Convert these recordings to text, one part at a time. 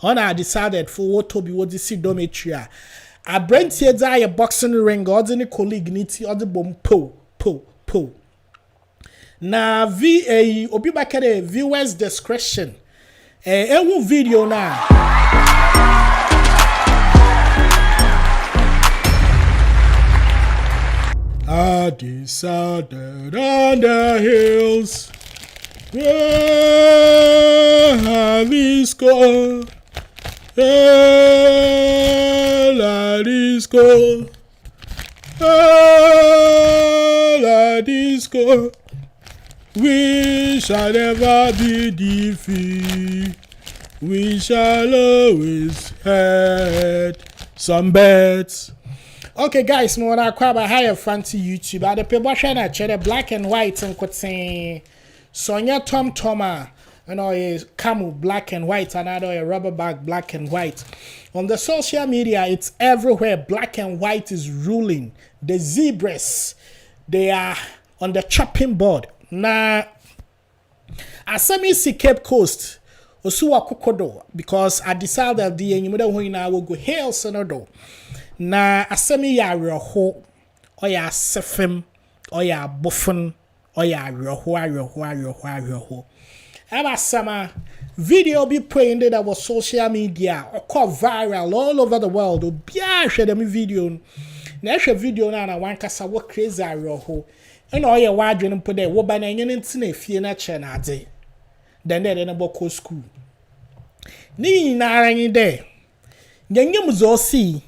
On I decided for what to be what the see dormitory. I brent here a boxing ring or any colleague niti or the bomb po. Na obi bakere viewers discretion. Ewu video na. Adisadel on the hills. Disco. La disco. La disco. We shall never be defeated. We shall always head some bets. Okay, guys, more than quite a higher fancy YouTube. But the people trying to check the black and white and could say Sonia Tom Toma, a camel black and white, another a rubber bag black and white. On the social media, it's everywhere. Black and white is ruling. The zebras, they are on the chopping board. Na asami si Cape Coast osuwa kokodo because Adisadel di enyimda ho ina wo go hills no do na asami ya reho oya sefem oya bofun oya reho aba sama video be playing that was social media or viral all over the world obia hwe dem video na hwe video na wan kasa wo crazy reho and all your wardrobe and put there, what by any intimate fear nature na day. Then they boko school. Ni na any day. Yangum zo see,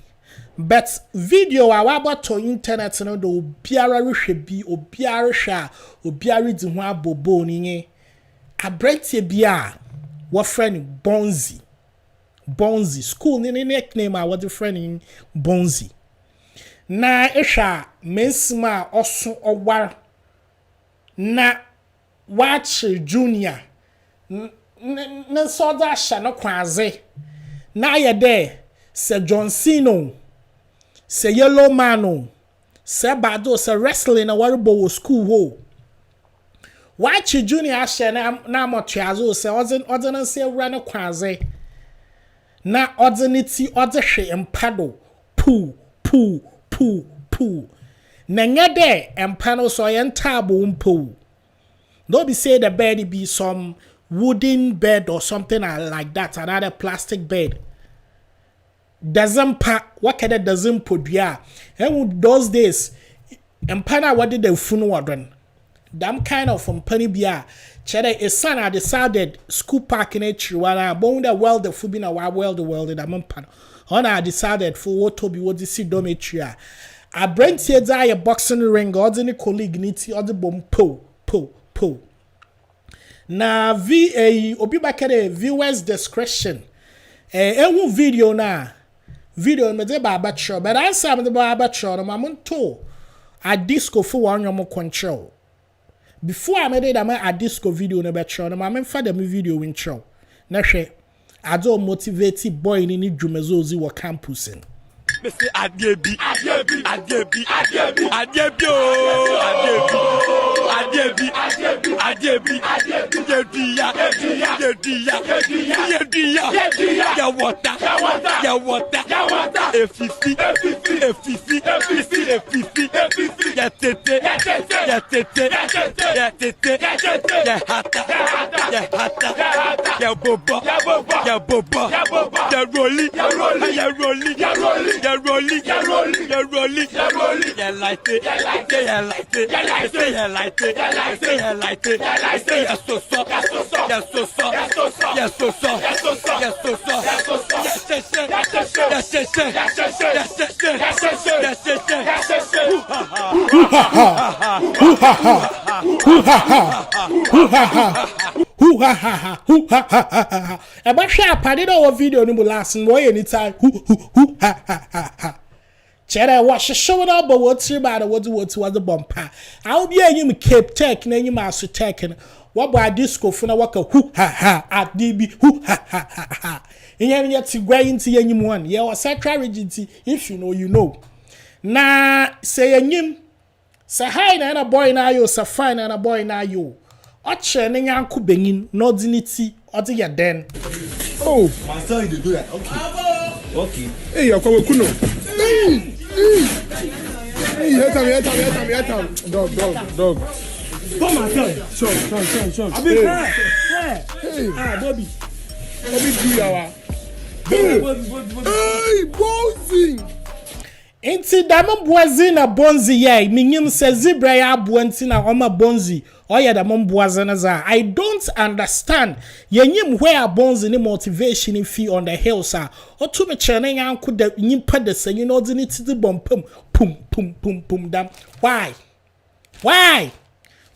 but video about to internet no do biara rishebi or biara sha or biara dinwa bobo ni a brete bia what friend Bonzi school ni nickname what the friend in Bonzi. Na esha mensima oso owar na watch junior na soda sha no kwaze na ye de se John Cena se Yellow Man se bado se wrestling na warbo school ho watch junior sha na motiazo se odzen se wra no kwaze na odzeniti odehwe empado pu Nanya de empano so yen table mpo. Don't be say the bed be some wooden bed or something like that, another plastic bed. Doesn't pack what kind of doesn't put ya. And those days, empana what did the funeral done? Damn kind of from penny beer. Cheddar is son I decided school park in it while I bone the world the fubina while the world in a mumpan. On I decided for what to be what the see dormitory. I brent here a boxing ring or any colleague niti or the bomb po. Na obi bakere viewers discretion. Ewu video na video me de baba show but I say the baba show no mamunto a disco for one your control. Before I made it a disco video no bet show no mamfa the video win show. Na hwe ado motivate boy ni dwumezozi wo campus in. Me say adiebi ya water efifi ya tete ya hata ya boba ya rolly ya light it Eba share party no video no last boy anytime. Chere wash showing up but what's about what the bumper. I'll be a you Cape Tech na you master tech and what by disco for na waka at DB in yet to go into anyone. Yeah, was central rigidity if you know you know. Na say a nim say hi na boy na you say fine na boy na you. Oche ne yanku benin no dinity odi ya den. Oh. My son, you do that. Okay. Okay. Hey, you're coming, Kuno. Hey, hit him. Dog. Come on, son. Sure. I'll be fair. Hey. Bobby. Bobby, do yawa. Hey, Bonzi. Inti dama boazi na bonzi ye minyim se zebra ya aboanti na oma bonzi oya dama boazi na za. I don't understand yenyim where bonzi ni motivation in fee on the hills are otu me chene yanku da nyimpa de se no di ni tidi bompum pum dam. Why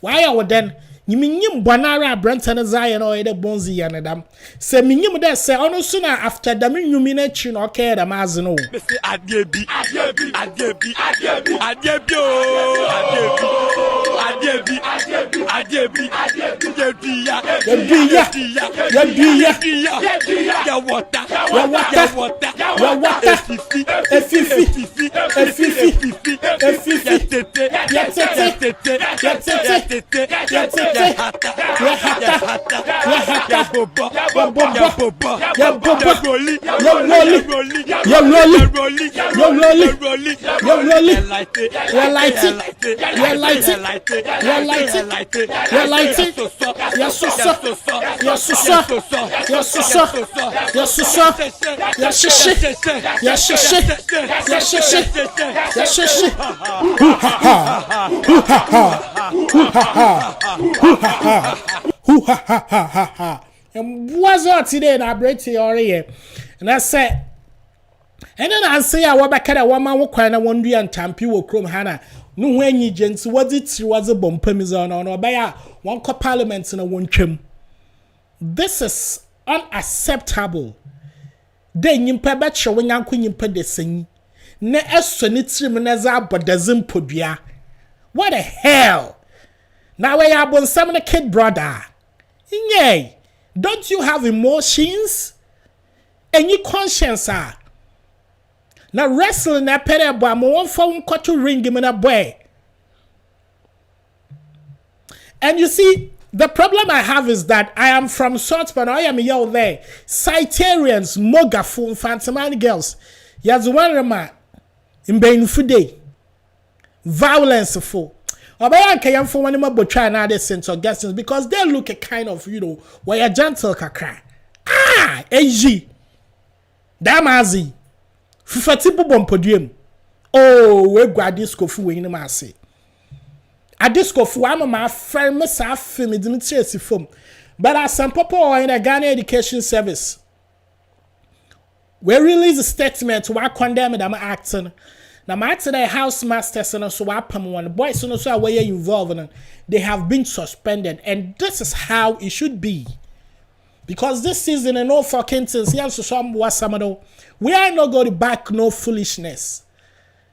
are then Yiminyim Banara Branton Zion or the Bonzi Yanadam. Say Minim that say ono sooner after the minumination or care the Mazano. Adiebi. And was all today na break here. And I said, and then I say I was back at a woman who cried and wonder and tampi wo chrome hana. No when you gents was a bumper mizon or by one co parliament in a one trim. This is unacceptable. Then you pay back showing uncle you pay the sing. Ne esonitri menaza but doesn't podria. What the hell? Now we are born some kid brother. Yay! Don't you have emotions? Any conscience are? Now wrestling a penny boy, more phone call to ring him in a boy. And you see, the problem I have is that I am from South, but I am here there. Citarians, Mogafun, Fantamani girls. Yes, one man in Bain Fude. Violence for. Obaya kayam for one more butcher and other sense of guessings because they look a kind of, where a gentle kakra. AG. Damazi. Fufatibu bompodium. Oh, we go a disco fu in the massy. A disco fu am my friend must have film Dimitri film. But as some people in a Ghana education service, we release a statement to condemn them acting. Now, my today house masters and also one boys and also where you're involved in, they have been suspended, and this is how it should be. Because this season and all fucking things, we are not going to back no foolishness.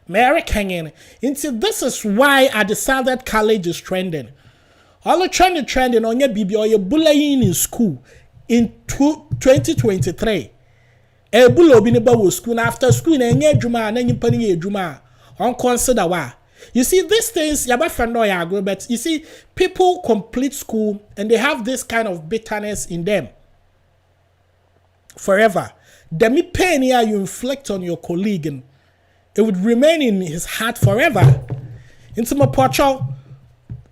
Mary hanging into this is why Adisadel College is trending. All the trending on your BB or your bullying in school in 2023. Ebulo biniba wo school after school na enye adwuma na nyimpa ne adwuma on consider why. You see these things yaba friend or ya agree, but you see people complete school and they have this kind of bitterness in them forever. The me pain here you inflict on your colleague and it would remain in his heart forever. Into my portrait,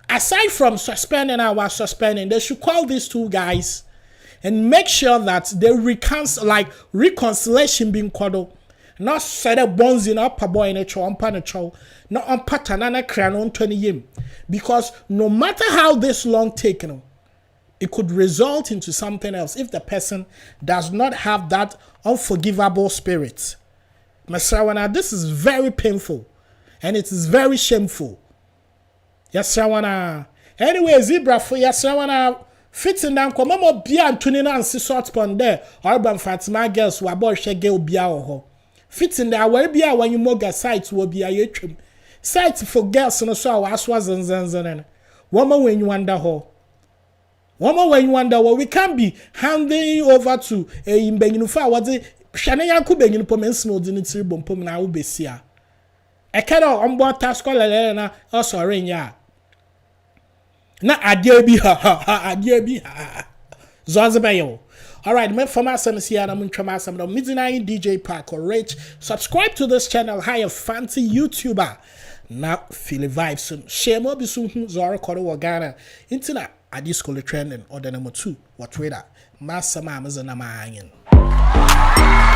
aside from suspending our suspending, they should call these two guys and make sure that they reconciliation being called. Not set up bones in upper boy in a chow, not on pattern crown on 20 yim. Because no matter how this long taken, it could result into something else if the person does not have that unforgivable spirit. Masrawana, this is very painful and it is very shameful. Yes, Rawana. Anyway, zebra for yes, Rawana. Fitting down, come on, be and tuning and see sort pond there. Urban Fatima girls who are both shaggy be our fitting there, where be when you moga sites will be a trim. Sites for girls and so as was and zanzan. Woman when you wonder how. Woman when you wonder what we can be handing over to a Benginufa, what the Shanayan Kubengin Pomens no dignity bompom now be seer. A cannot on board task or also rain ya. Na adiebi ha Zanzibar. All right, me from Asamisiana Munchamasam, the Midnight DJ Park or Rich. Subscribe to this channel, hire fancy YouTuber. Now, feel the vibes soon. Share more soon, Zora Kodo Wagana. Internet, Adisadel trending, or the number 2, what trader. Massa Mammas and Amayan.